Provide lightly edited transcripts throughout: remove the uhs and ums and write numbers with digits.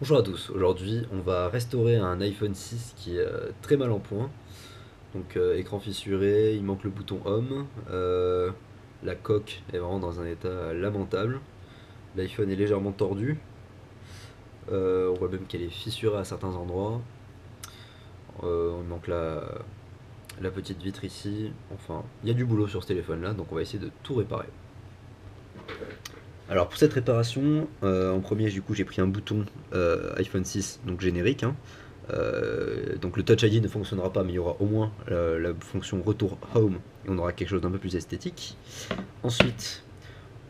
Bonjour à tous, aujourd'hui on va restaurer un iPhone 6 qui est très mal en point. Donc écran fissuré, il manque le bouton Home, la coque est vraiment dans un état lamentable, l'iPhone est légèrement tordu, on voit même qu'elle est fissurée à certains endroits. On manque la petite vitre ici, enfin il y a du boulot sur ce téléphone là, donc on va essayer de tout réparer. Alors pour cette réparation, en premier du coup j'ai pris un bouton iPhone 6 donc générique, hein. Donc le Touch ID ne fonctionnera pas, mais il y aura au moins la fonction retour home et on aura quelque chose d'un peu plus esthétique. Ensuite,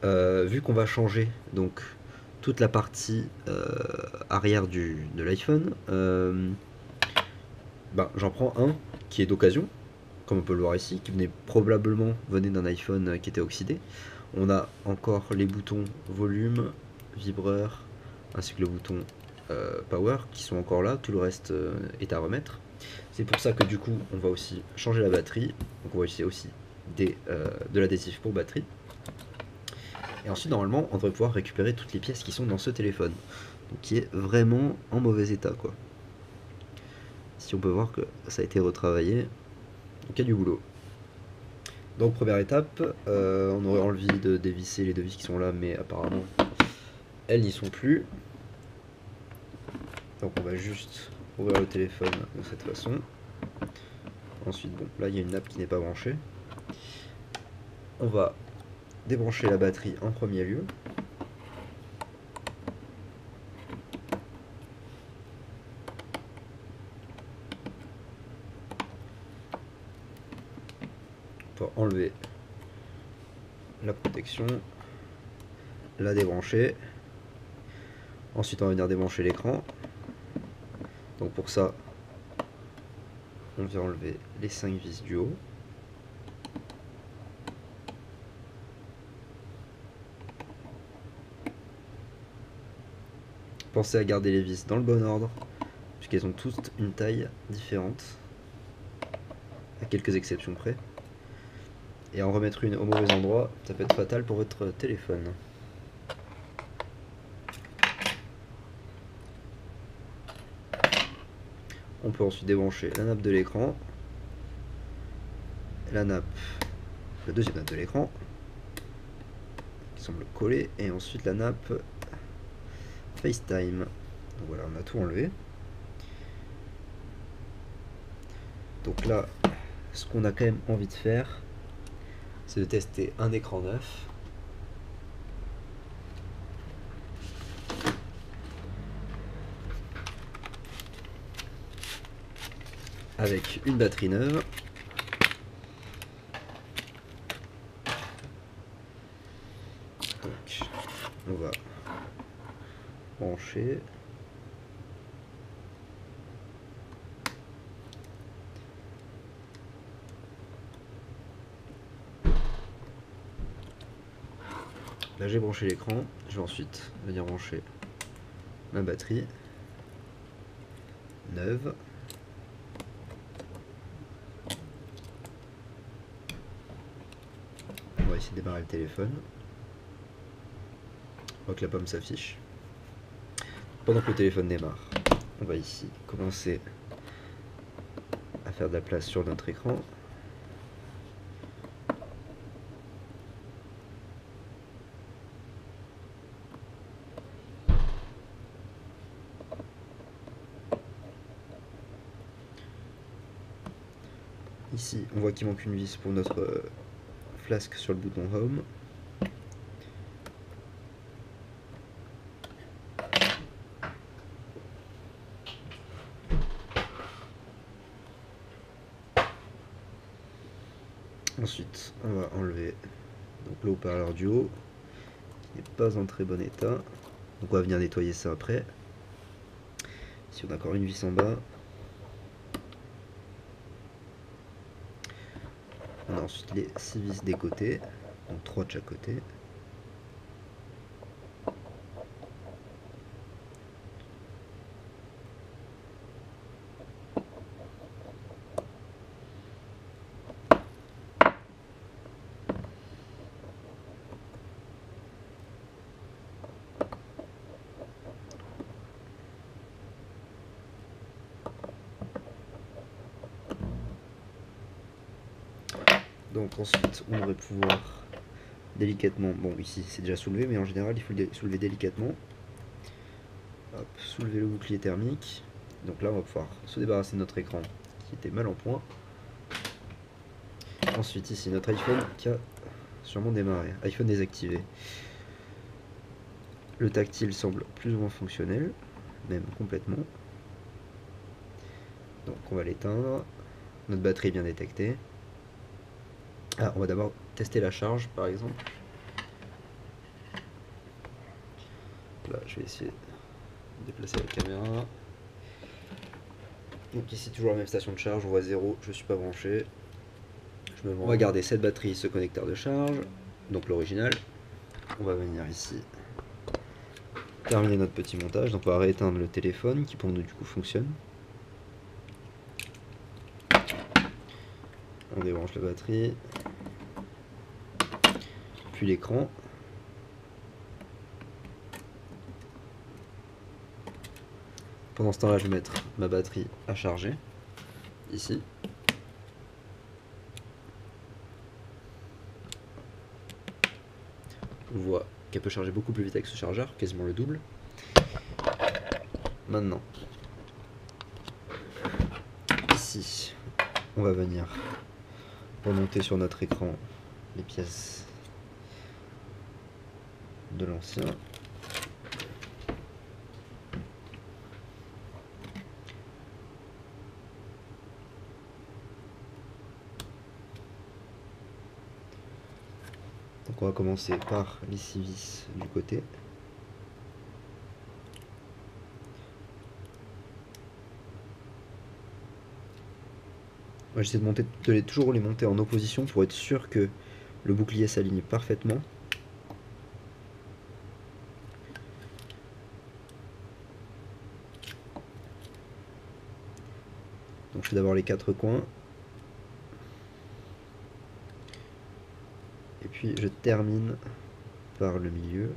vu qu'on va changer donc toute la partie arrière de l'iPhone, j'en prends un qui est d'occasion, comme on peut le voir ici, qui venait d'un iPhone qui était oxydé. On a encore les boutons volume, vibreur, ainsi que le bouton power qui sont encore là. Tout le reste est à remettre. C'est pour ça que du coup, on va aussi changer la batterie. Donc on va utiliser aussi de l'adhésif pour batterie. Et ensuite, normalement, on devrait pouvoir récupérer toutes les pièces qui sont dans ce téléphone. Donc qui est vraiment en mauvais état, quoi. Si on peut voir que ça a été retravaillé, donc il y a du boulot. Donc première étape, on aurait envie de dévisser les deux vis qui sont là, mais apparemment elles n'y sont plus. Donc on va juste ouvrir le téléphone de cette façon. Ensuite, bon, là il y a une nappe qui n'est pas branchée. On va débrancher la batterie en premier lieu. Pour enlever la protection, la débrancher. Ensuite on va venir débrancher l'écran. Donc pour ça, on vient enlever les 5 vis du haut. Pensez à garder les vis dans le bon ordre, puisqu'elles ont toutes une taille différente, à quelques exceptions près. Et en remettre une au mauvais endroit, ça peut être fatal pour votre téléphone. On peut ensuite débrancher la nappe de l'écran, la deuxième nappe de l'écran, qui semble coller, et ensuite la nappe FaceTime. Donc voilà, on a tout enlevé. Donc là, ce qu'on a quand même envie de faire, c'est de tester un écran neuf. Avec une batterie neuve. Donc, on va brancher. Là j'ai branché l'écran, je vais ensuite venir brancher ma batterie neuve. On va essayer de démarrer le téléphone. On voit que la pomme s'affiche. Pendant que le téléphone démarre, on va ici commencer à faire de la place sur notre écran. Ici, on voit qu'il manque une vis pour notre flasque sur le bouton Home. Ensuite, on va enlever donc, le haut-parleur du haut, qui n'est pas en très bon état. Donc on va venir nettoyer ça après. Ici, on a encore une vis en bas. On a ensuite les 6 vis des côtés, donc 3 de chaque côté. Donc ensuite on devrait pouvoir délicatement, bon ici c'est déjà soulevé mais en général il faut le soulever délicatement. Hop, soulever le bouclier thermique. Donc là on va pouvoir se débarrasser de notre écran qui était mal en point. Ensuite ici notre iPhone qui a sûrement démarré, iPhone désactivé. Le tactile semble plus ou moins fonctionnel, même complètement. Donc on va l'éteindre. Notre batterie est bien détectée. Ah, on va d'abord tester la charge par exemple. Là je vais essayer de déplacer la caméra. Donc ici toujours la même station de charge, on voit 0, je suis pas branché. On va garder cette batterie, ce connecteur de charge, donc l'original. On va venir ici terminer notre petit montage. Donc on va rééteindre le téléphone qui pour nous du coup fonctionne. On débranche la batterie, puis l'écran. Pendant ce temps là je vais mettre ma batterie à charger ici. On voit qu'elle peut charger beaucoup plus vite avec ce chargeur, quasiment le double. Maintenant, ici, on va venir remonter sur notre écran les pièces de l'ancien. Donc on va commencer par les 6 vis du côté. Moi j'essaie de toujours les monter en opposition pour être sûr que le bouclier s'aligne parfaitement. Donc je fais d'abord les 4 coins. Et puis je termine par le milieu.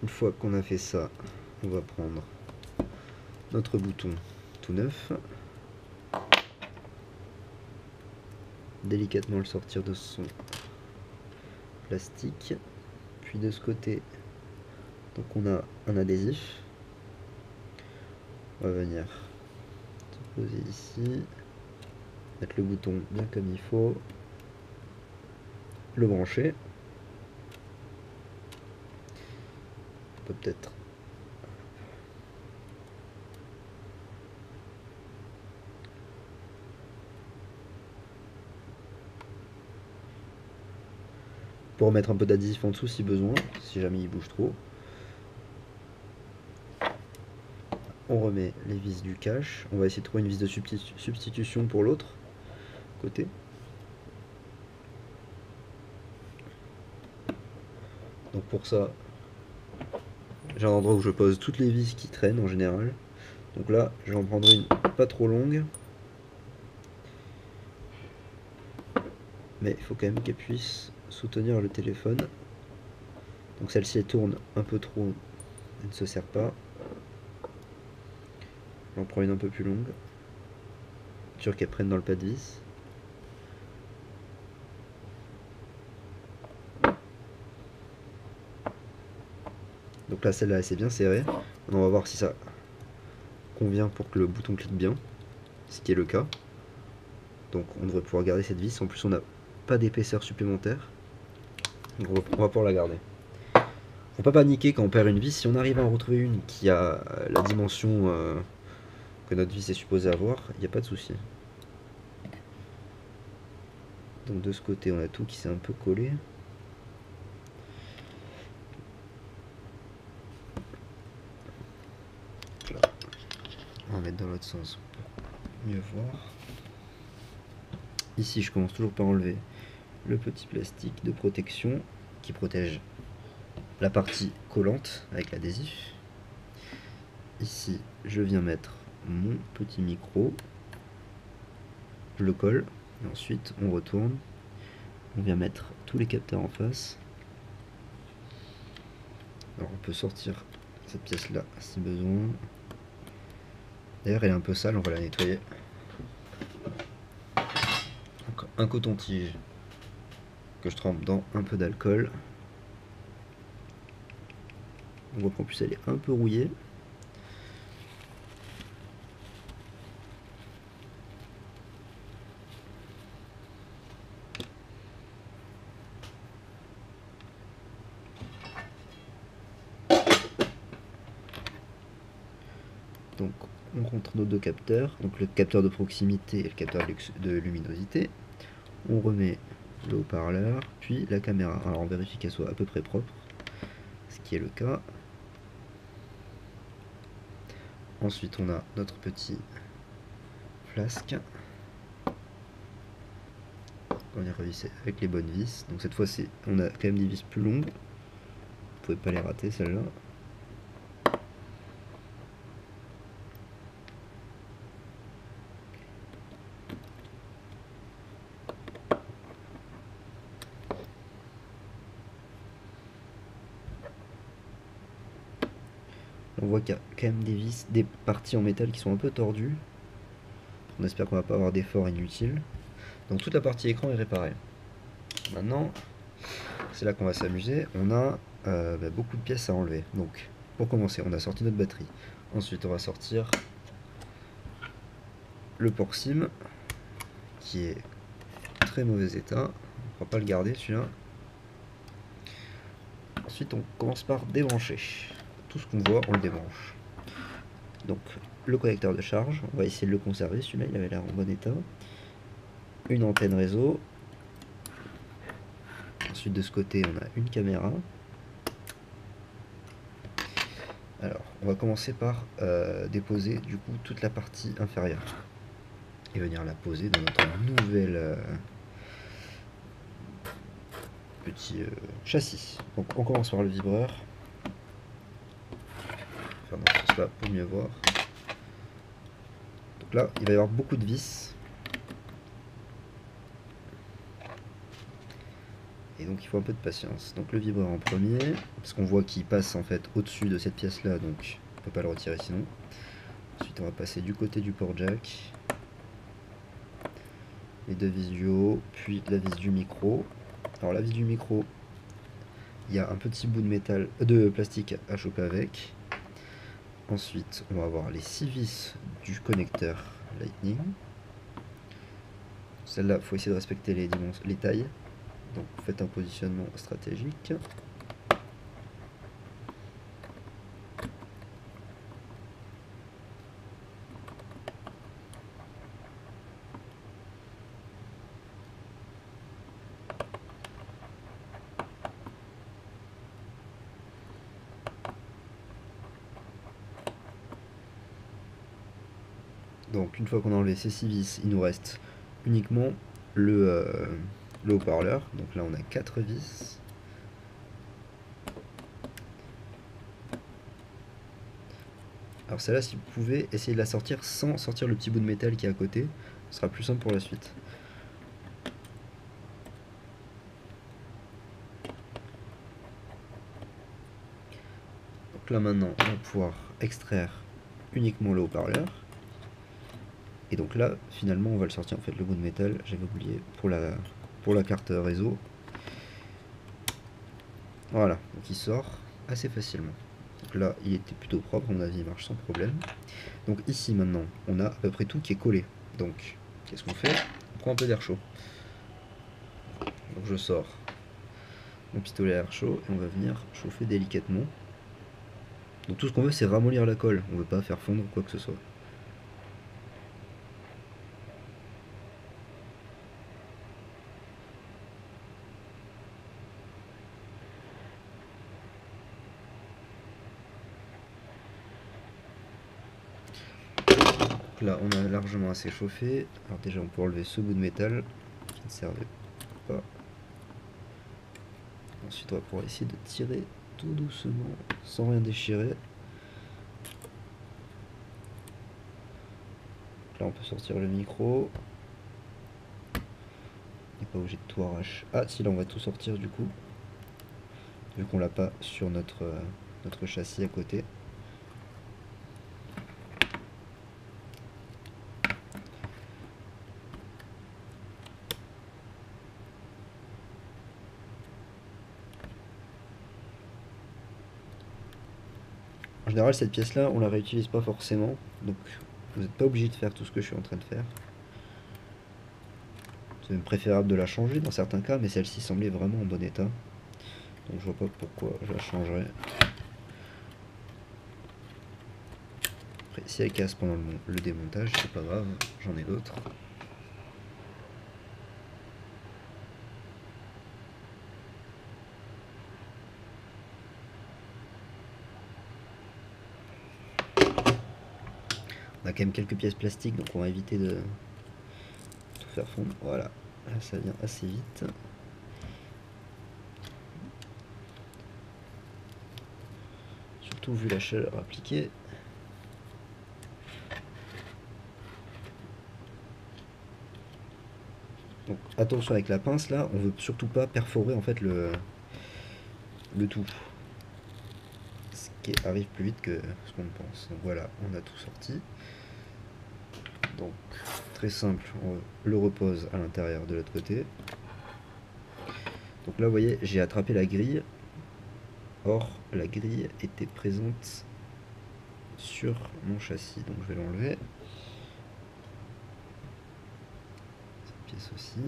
Une fois qu'on a fait ça, on va prendre notre bouton tout neuf, délicatement le sortir de son plastique, puis de ce côté, donc on a un adhésif, on va venir se poser ici, mettre le bouton bien comme il faut, le brancher, on peut peut-être pour mettre un peu d'adhésif en dessous si besoin, si jamais il bouge trop. On remet les vis du cache, on va essayer de trouver une vis de substitution pour l'autre côté. Donc pour ça, j'ai un endroit où je pose toutes les vis qui traînent en général. Donc là, je vais en prendre une pas trop longue. Mais il faut quand même qu'elle puisse soutenir le téléphone. Donc celle-ci elle tourne un peu trop, elle ne se sert pas. J'en prends une un peu plus longue. Sûr qu'elle prenne dans le pas de vis. Donc là celle-là elle s'est bien serrée. Maintenant on va voir si ça convient pour que le bouton clique bien. Ce qui est le cas. Donc on devrait pouvoir garder cette vis. En plus on n'a pas d'épaisseur supplémentaire. Donc on va pouvoir la garder. Faut pas paniquer quand on perd une vis. Si on arrive à en retrouver une qui a la dimension que notre vis est supposée avoir, il n'y a pas de souci. Donc de ce côté on a tout qui s'est un peu collé. Là. On va mettre dans l'autre sens pour mieux voir. Ici je commence toujours par enlever le petit plastique de protection qui protège la partie collante avec l'adhésif. Ici je viens mettre mon petit micro, je le colle et ensuite on retourne on vient mettre tous les capteurs en face. Alors on peut sortir cette pièce là si besoin. D'ailleurs elle est un peu sale, on va la nettoyer. Donc, un coton-tige que je trempe dans un peu d'alcool. On voit qu'en plus elle est un peu rouillée. Donc on rentre nos deux capteurs, donc le capteur de proximité et le capteur de luminosité. On remet le haut-parleur, puis la caméra. Alors on vérifie qu'elle soit à peu près propre, ce qui est le cas. Ensuite on a notre petit flasque. On est revissé avec les bonnes vis. Donc cette fois on a quand même des vis plus longues. Vous pouvez pas les rater celles-là. On voit qu'il y a quand même des vis, des parties en métal qui sont un peu tordues. On espère qu'on va pas avoir d'efforts inutiles. Donc toute la partie écran est réparée. Maintenant, c'est là qu'on va s'amuser. On a beaucoup de pièces à enlever. Donc pour commencer, on a sorti notre batterie. Ensuite, on va sortir le port SIM qui est en très mauvais état. On va pas le garder celui-là. Ensuite, on commence par débrancher. Tout ce qu'on voit, on le débranche. Donc le connecteur de charge, on va essayer de le conserver. Celui-là, il avait l'air en bon état. Une antenne réseau. Ensuite, de ce côté, on a une caméra. Alors, on va commencer par déposer du coup toute la partie inférieure et venir la poser dans notre nouvel petit châssis. Donc, on commence par le vibreur. Faire dans ce sens-là pour mieux voir. Donc là, il va y avoir beaucoup de vis. Et donc il faut un peu de patience. Donc le vibreur en premier, parce qu'on voit qu'il passe en fait au-dessus de cette pièce là, donc on peut pas le retirer sinon. Ensuite on va passer du côté du port jack, les deux vis du haut, puis la vis du micro. Alors la vis du micro, il y a un petit bout de métal, de plastique à choper avec. Ensuite on va avoir les 6 vis du connecteur Lightning. Celle-là, il faut essayer de respecter les tailles. Donc faites un positionnement stratégique. Donc une fois qu'on a enlevé ces 6 vis, il nous reste uniquement le haut-parleur. Donc là on a 4 vis. Alors celle-là, si vous pouvez, essayer de la sortir sans sortir le petit bout de métal qui est à côté, ce sera plus simple pour la suite. Donc là maintenant, on va pouvoir extraire uniquement le haut-parleur. Et donc là, finalement, on va le sortir en fait le bout de métal, j'avais oublié, pour la carte réseau. Voilà, donc il sort assez facilement. Donc là, il était plutôt propre, à mon avis, il marche sans problème. Donc ici maintenant, on a à peu près tout qui est collé. Donc, qu'est-ce qu'on fait? On prend un peu d'air chaud. Donc je sors mon pistolet à air chaud et on va venir chauffer délicatement. Donc tout ce qu'on veut, c'est ramollir la colle, on veut pas faire fondre quoi que ce soit. Donc là, on a largement assez chauffé. Alors déjà, on peut enlever ce bout de métal qui ne servait pas. Ensuite, on va pouvoir essayer de tirer tout doucement, sans rien déchirer. Là, on peut sortir le micro. Et pas obligé de tout arracher. Ah si, là on va tout sortir du coup. Vu qu'on l'a pas sur notre châssis à côté. En général, cette pièce-là, on la réutilise pas forcément. Donc vous n'êtes pas obligé de faire tout ce que je suis en train de faire. C'est même préférable de la changer dans certains cas, mais celle-ci semblait vraiment en bon état. Donc je vois pas pourquoi je la changerais. Après, si elle casse pendant le démontage, c'est pas grave, j'en ai d'autres. On a quand même quelques pièces plastiques, donc on va éviter de tout faire fondre. Voilà, là ça vient assez vite. Surtout vu la chaleur appliquée. Donc attention avec la pince là, on veut surtout pas perforer en fait le tout. Ce qui arrive plus vite que ce qu'on pense. Donc voilà, on a tout sorti. Donc très simple, on le repose à l'intérieur de l'autre côté. Donc là vous voyez, j'ai attrapé la grille. Or la grille était présente sur mon châssis. Donc je vais l'enlever. Cette pièce aussi.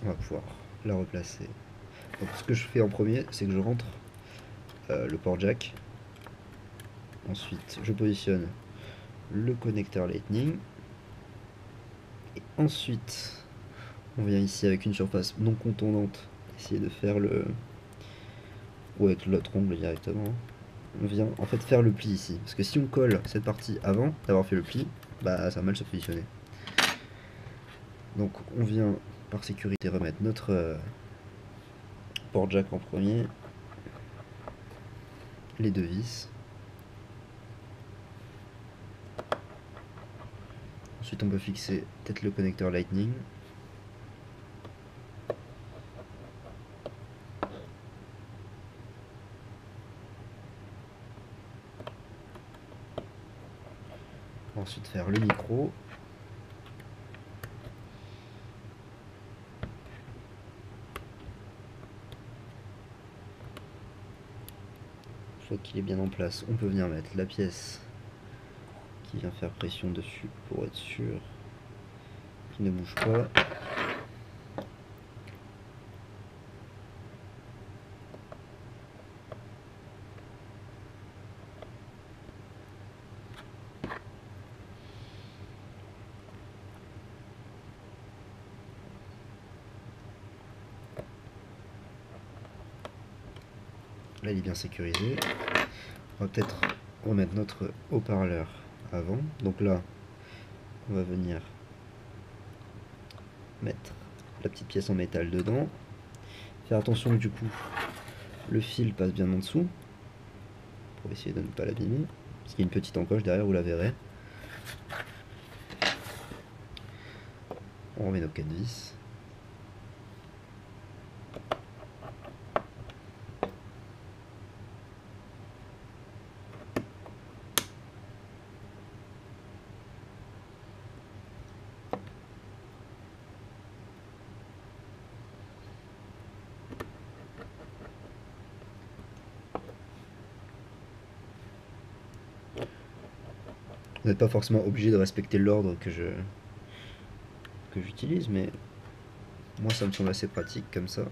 On va pouvoir la replacer. Donc ce que je fais en premier, c'est que je rentre le port jack. Ensuite, je positionne le connecteur Lightning. Et ensuite, on vient ici avec une surface non contondante, essayer de faire le... ou avec l'autre ongle directement. On vient en fait faire le pli ici. Parce que si on colle cette partie avant d'avoir fait le pli, bah ça va mal se positionner. Donc on vient par sécurité remettre notre port jack en premier. Les deux vis. Ensuite on peut fixer peut-être le connecteur Lightning. Ensuite faire le micro. Une fois qu'il est bien en place, on peut venir mettre la pièce qui vient faire pression dessus pour être sûr qu'il ne bouge pas. Là il est bien sécurisé. On va peut-être remettre notre haut-parleur avant. Donc là, on va venir mettre la petite pièce en métal dedans. Faire attention que du coup, le fil passe bien en dessous. Pour essayer de ne pas l'abîmer. Parce qu'il y a une petite encoche derrière, vous la verrez. On remet nos 4 vis. Vous n'êtes pas forcément obligé de respecter l'ordre que j'utilise, mais moi ça me semble assez pratique comme ça.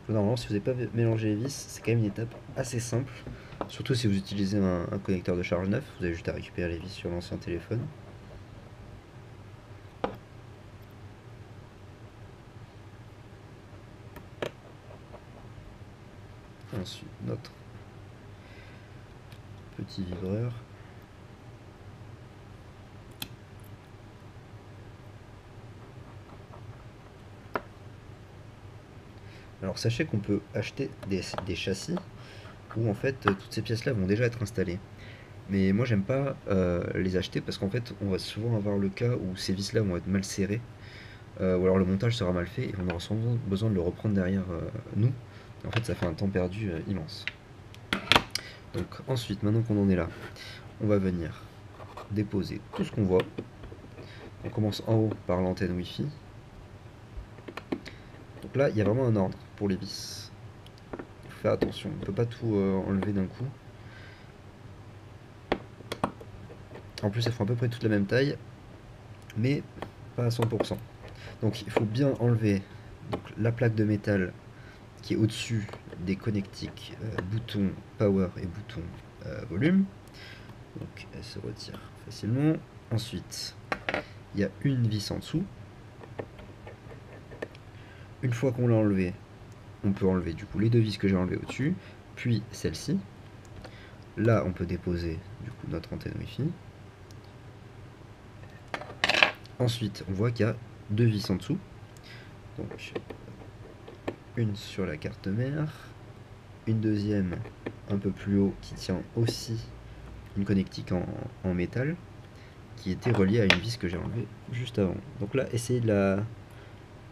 Normalement, si vous n'avez pas mélangé les vis, c'est quand même une étape assez simple. Surtout si vous utilisez un connecteur de charge neuf, vous avez juste à récupérer les vis sur l'ancien téléphone. Ensuite, notre petit vibreur. Alors sachez qu'on peut acheter des châssis où en fait toutes ces pièces là vont déjà être installées. Mais moi j'aime pas les acheter parce qu'en fait on va souvent avoir le cas où ces vis là vont être mal serrées, ou alors le montage sera mal fait et on aura souvent besoin de le reprendre derrière nous. En fait ça fait un temps perdu immense. Donc ensuite, maintenant qu'on en est là, on va venir déposer tout ce qu'on voit. On commence en haut par l'antenne Wi-Fi. Donc là, il y a vraiment un ordre pour les vis. Il faut faire attention, on ne peut pas tout enlever d'un coup. En plus, elles font à peu près toute la même taille, mais pas à 100%. Donc il faut bien enlever donc, la plaque de métal qui est au-dessus des connectiques bouton power et bouton volume. Donc elle se retire facilement. Ensuite, il y a une vis en dessous. Une fois qu'on l'a enlevé, on peut enlever du coup les deux vis que j'ai enlevées au-dessus, puis celle-ci. Là, on peut déposer du coup notre antenne Wi-Fi. Ensuite, on voit qu'il y a deux vis en dessous. Donc, une sur la carte mère, une deuxième un peu plus haut qui tient aussi une connectique en métal qui était reliée à une vis que j'ai enlevée juste avant. Donc là, essayez de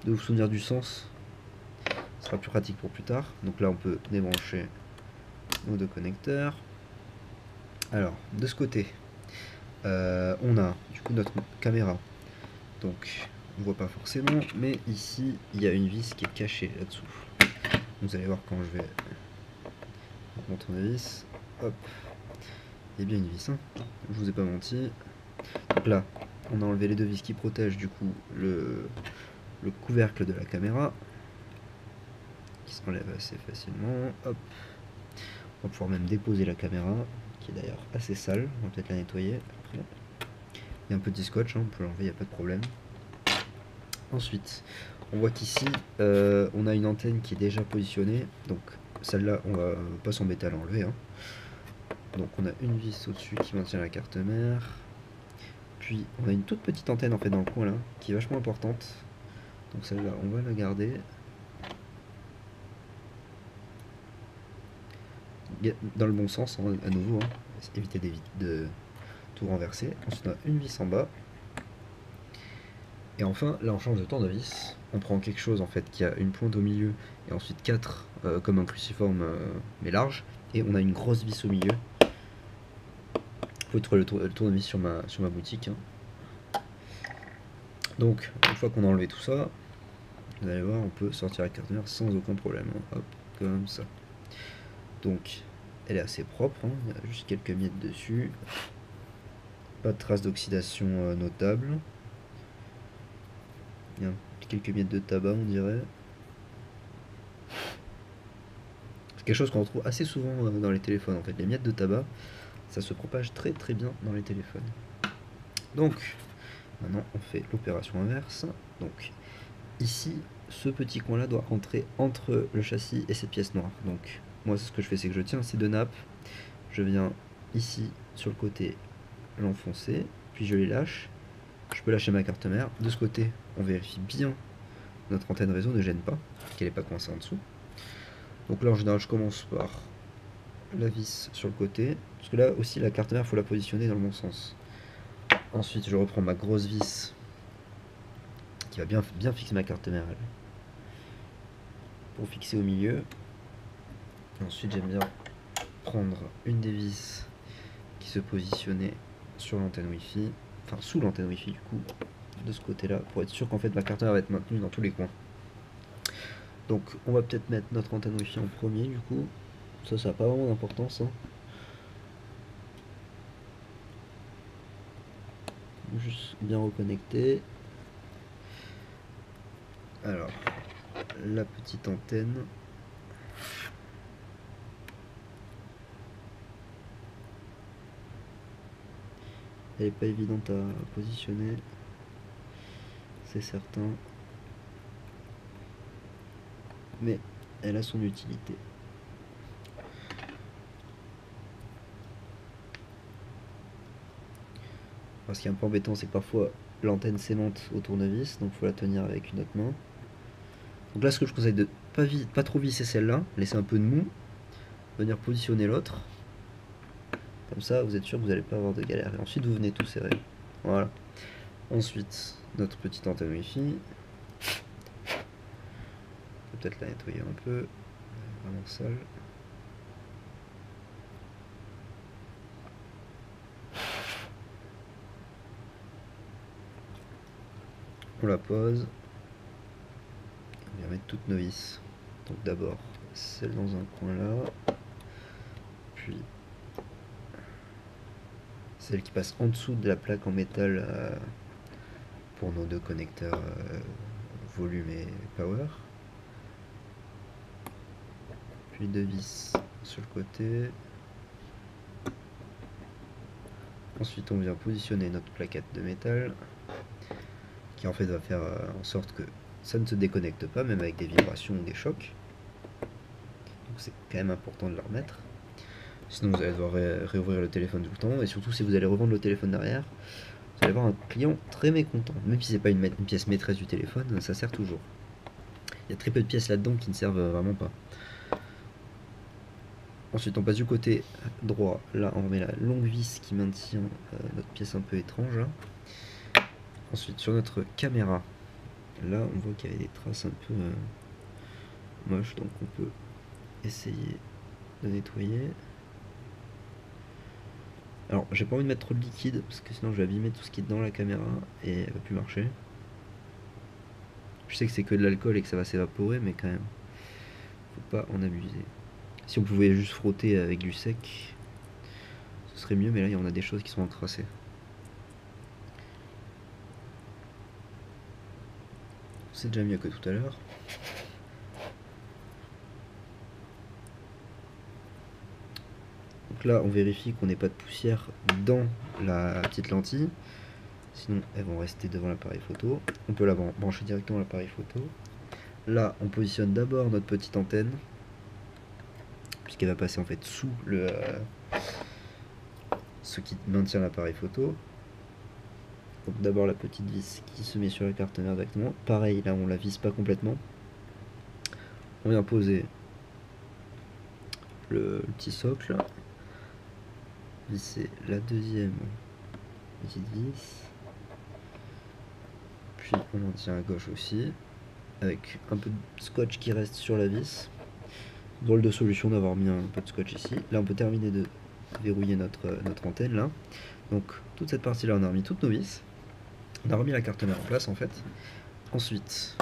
vous souvenir du sens, ce sera plus pratique pour plus tard. Donc là, on peut débrancher nos deux connecteurs. Alors, de ce côté, on a du coup notre caméra. Donc, on voit pas forcément, mais ici, il y a une vis qui est cachée là-dessous. Vous allez voir quand je vais mon tournevis. Hop, il y a bien une vis, hein. Je vous ai pas menti. Donc là, on a enlevé les deux vis qui protègent du coup le couvercle de la caméra, qui s'enlève assez facilement. Hop, on va pouvoir même déposer la caméra, qui est d'ailleurs assez sale. On va peut-être la nettoyer après. Il y a un petit scotch, hein, on peut l'enlever, il n'y a pas de problème. Ensuite, on voit qu'ici, on a une antenne qui est déjà positionnée. Donc celle-là, on va pas s'embêter à l'enlever, hein. Donc on a une vis au-dessus qui maintient la carte mère. Puis on a une toute petite antenne en fait dans le coin là, qui est vachement importante. Donc celle-là, on va la garder. Dans le bon sens, hein, à nouveau, hein. Éviter de tout renverser. Ensuite on a une vis en bas. Et enfin, là on change de tournevis. On prend quelque chose en fait qui a une pointe au milieu et ensuite 4 comme un cruciforme mais large. Et on a une grosse vis au milieu. Faut trouver le tournevis sur ma boutique, hein. Donc, une fois qu'on a enlevé tout ça, vous allez voir, on peut sortir la carte mère sans aucun problème, hein. Hop, comme ça. Donc, elle est assez propre, hein. Il y a juste quelques miettes dessus. Pas de traces d'oxydation notable. Il y a quelques miettes de tabac, on dirait. C'est quelque chose qu'on retrouve assez souvent dans les téléphones, en fait. Les miettes de tabac, ça se propage très très bien dans les téléphones. Donc, maintenant on fait l'opération inverse. Donc, ici, ce petit coin là doit rentrer entre le châssis et cette pièce noire. Donc, moi ce que je fais, c'est que je tiens ces deux nappes, je viens ici sur le côté l'enfoncer, puis je les lâche. Je peux lâcher ma carte mère. De ce côté, on vérifie bien notre antenne réseau ne gêne pas, qu'elle n'est pas coincée en dessous. Donc là en général je commence par la vis sur le côté, parce que là aussi la carte mère il faut la positionner dans le bon sens. Ensuite je reprends ma grosse vis qui va bien fixer ma carte mère pour fixer au milieu. Ensuite j'aime bien prendre une des vis qui se positionnait sur l'antenne Wi-Fi, enfin sous l'antenne Wi-Fi du coup, de ce côté là, pour être sûr qu'en fait ma carte mère va être maintenue dans tous les coins. Donc on va peut-être mettre notre antenne Wi-Fi en premier du coup, ça n'a pas vraiment d'importance, hein. Juste bien reconnecter. Alors, la petite antenne. Elle n'est pas évidente à positionner, c'est certain. Mais elle a son utilité. Alors, ce qui est un peu embêtant, c'est que parfois l'antenne s'aimante au tournevis, donc il faut la tenir avec une autre main. Donc là, ce que je conseille de pas trop visser celle-là, laisser un peu de mou, venir positionner l'autre. Comme ça, vous êtes sûr que vous n'allez pas avoir de galère. Et ensuite, vous venez tout serrer. Voilà. Ensuite, notre petite antenne Wi-Fi. Peut-être la nettoyer un peu. Vraiment sale. On la pose. On va mettre toutes nos vis. Donc d'abord celle dans un coin là. Puis celle qui passe en dessous de la plaque en métal pour nos deux connecteurs volume et power. Puis deux vis sur le côté. Ensuite on vient positionner notre plaquette de métal qui en fait va faire en sorte que ça ne se déconnecte pas même avec des vibrations ou des chocs. Donc c'est quand même important de le remettre. Sinon vous allez devoir réouvrir le téléphone tout le temps, et surtout si vous allez revendre le téléphone derrière, vous allez avoir un client très mécontent. Même si c'est pas une pièce maîtresse du téléphone, ça sert toujours. Il y a très peu de pièces là-dedans qui ne servent vraiment pas. Ensuite on passe du côté droit, là on remet la longue vis qui maintient notre pièce un peu étrange. Là. Ensuite sur notre caméra, là on voit qu'il y avait des traces un peu moches, donc on peut essayer de nettoyer. Alors j'ai pas envie de mettre trop de liquide parce que sinon je vais abîmer tout ce qui est dans la caméra et elle va plus marcher. Je sais que c'est que de l'alcool et que ça va s'évaporer, mais quand même faut pas en abuser. Si on pouvait juste frotter avec du sec, ce serait mieux, mais là il y en a des choses qui sont encrassées. C'est déjà mieux que tout à l'heure. Donc là on vérifie qu'on n'ait pas de poussière dans la petite lentille, sinon elles vont rester devant l'appareil photo. On peut la brancher directement à l'appareil photo. Là on positionne d'abord notre petite antenne, puisqu'elle va passer en fait sous ce qui maintient l'appareil photo. Donc d'abord la petite vis qui se met sur la carte mère directement. Pareil, là on la visse pas complètement. On vient poser le petit socle. Visser la deuxième petite vis. Puis on maintient à gauche aussi. Avec un peu de scotch qui reste sur la vis. Drôle de solution d'avoir mis un peu de scotch ici. Là on peut terminer de verrouiller notre antenne là. Donc toute cette partie là on a remis toutes nos vis. On a remis la carte mère en place en fait. Ensuite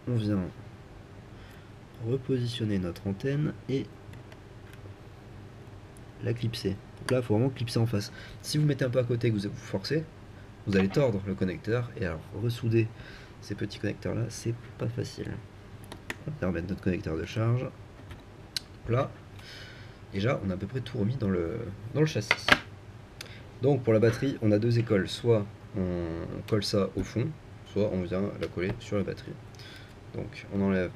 on vient repositionner notre antenne et la clipser. Donc là il faut vraiment clipser en face. Si vous mettez un peu à côté, que vous forcez, vous allez tordre le connecteur, et alors ressouder ces petits connecteurs là c'est pas facile. On va remettre notre connecteur de charge. Donc là déjà on a à peu près tout remis dans le châssis. Donc pour la batterie on a deux écoles, soit on colle ça au fond, soit on vient la coller sur la batterie. Donc on enlève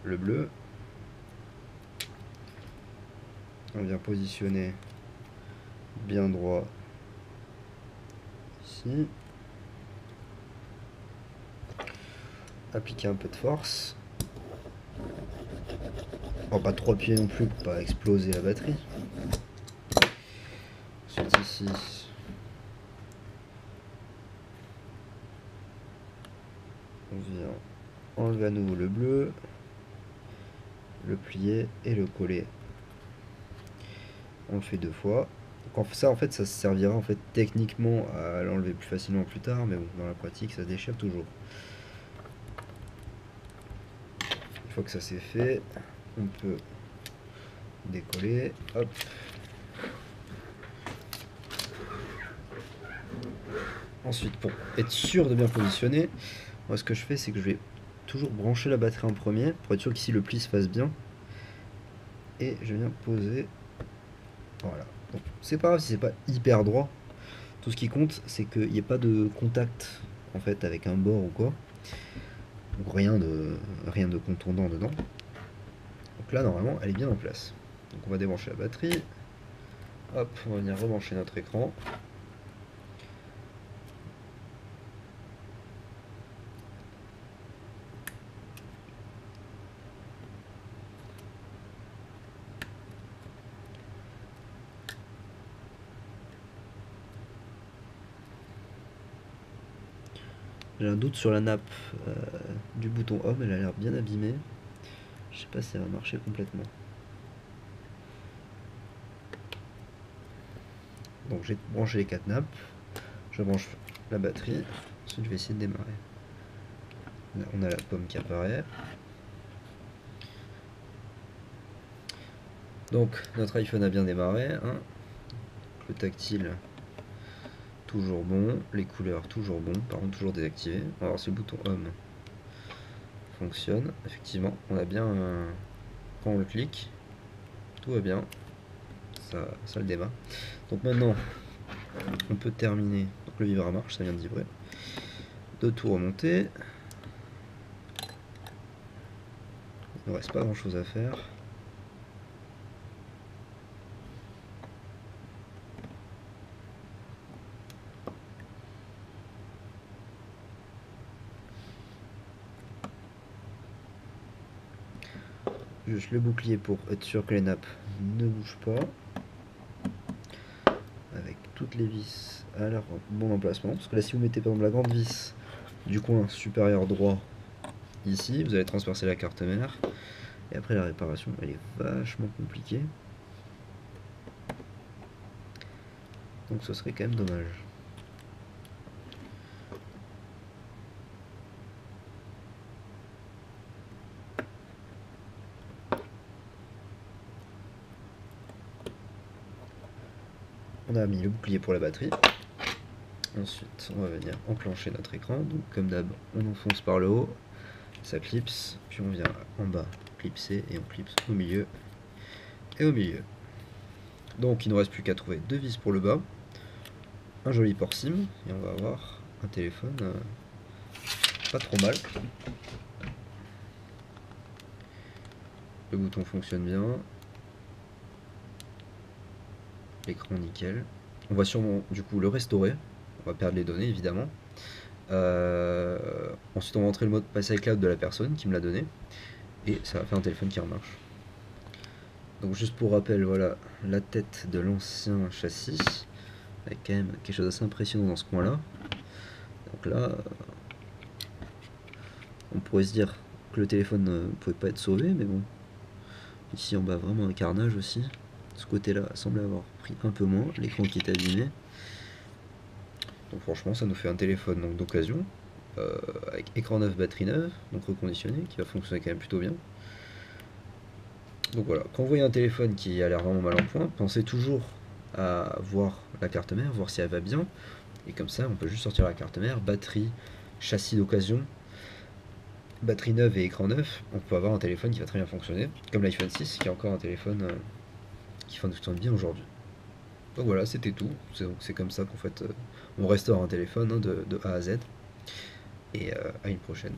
le bleu, on vient positionner bien droit ici, appliquer un peu de force, bon, pas trop appuyer non plus pour pas exploser la batterie. Ensuite ici on vient enlever à nouveau le bleu, le plier et le coller. On le fait deux fois. Donc ça en fait ça servira en fait techniquement à l'enlever plus facilement plus tard, mais bon, dans la pratique ça se déchire toujours. Une fois que ça c'est fait, on peut décoller, hop. Ensuite, pour être sûr de bien positionner, moi ce que je fais c'est que je vais toujours brancher la batterie en premier pour être sûr qu'ici le pli se fasse bien, et je viens poser. Voilà. Donc c'est pas grave si c'est pas hyper droit. Tout ce qui compte c'est qu'il n'y ait pas de contact en fait avec un bord ou quoi. Donc rien de contondant dedans. Donc là normalement elle est bien en place. Donc on va débrancher la batterie. Hop, on va venir rebrancher notre écran. J'ai un doute sur la nappe du bouton home, elle a l'air bien abîmée. Je sais pas si ça va marcher complètement. Donc j'ai branché les 4 nappes, je branche la batterie, ensuite je vais essayer de démarrer. Là, on a la pomme qui apparaît. Donc notre iPhone a bien démarré, hein. Le tactile toujours bon, les couleurs toujours bon, par contre toujours désactivé. On va voir si le bouton home fonctionne. Effectivement, on a bien quand on le clique, tout va bien, ça le démarre. Donc maintenant on peut terminer. Donc le vibra marche, ça vient de vibrer. De tout remonter. Il ne reste pas grand chose à faire. Juste le bouclier pour être sûr que les nappes ne bougent pas. Avec toutes les vis à leur bon emplacement. Parce que là, si vous mettez par exemple la grande vis du coin supérieur droit ici, vous allez transpercer la carte mère. Et après, la réparation, elle est vachement compliquée. Donc ce serait quand même dommage. On a mis le bouclier pour la batterie. Ensuite, on va venir enclencher notre écran. Donc comme d'hab, on enfonce par le haut, ça clipse, puis on vient en bas clipser et on clipse au milieu et au milieu. Donc il ne nous reste plus qu'à trouver 2 vis pour le bas, un joli port SIM, et on va avoir un téléphone pas trop mal. Le bouton fonctionne bien, l'écran nickel. On va sûrement du coup le restaurer, on va perdre les données évidemment. Ensuite on va entrer le mot de passe iCloud de la personne qui me l'a donné, et ça va faire un téléphone qui remarche. Donc juste pour rappel, voilà la tête de l'ancien châssis, avec quand même quelque chose d'assez impressionnant dans ce coin là. Donc là, on pourrait se dire que le téléphone ne pouvait pas être sauvé, mais bon. Ici en bas, vraiment un carnage aussi. Ce côté-là semble avoir pris un peu moins, l'écran qui est abîmé. Donc franchement, ça nous fait un téléphone donc d'occasion, avec écran neuf, batterie neuve, donc reconditionné, qui va fonctionner quand même plutôt bien. Donc voilà, quand vous voyez un téléphone qui a l'air vraiment mal en point, pensez toujours à voir la carte mère, voir si elle va bien. Et comme ça, on peut juste sortir la carte mère, batterie, châssis d'occasion, batterie neuve et écran neuf, on peut avoir un téléphone qui va très bien fonctionner, comme l'iPhone 6 qui est encore un téléphone qui fonctionne bien aujourd'hui. Donc voilà, c'était tout. C'est comme ça qu'en fait on restaure un téléphone, hein, de A à Z. Et à une prochaine.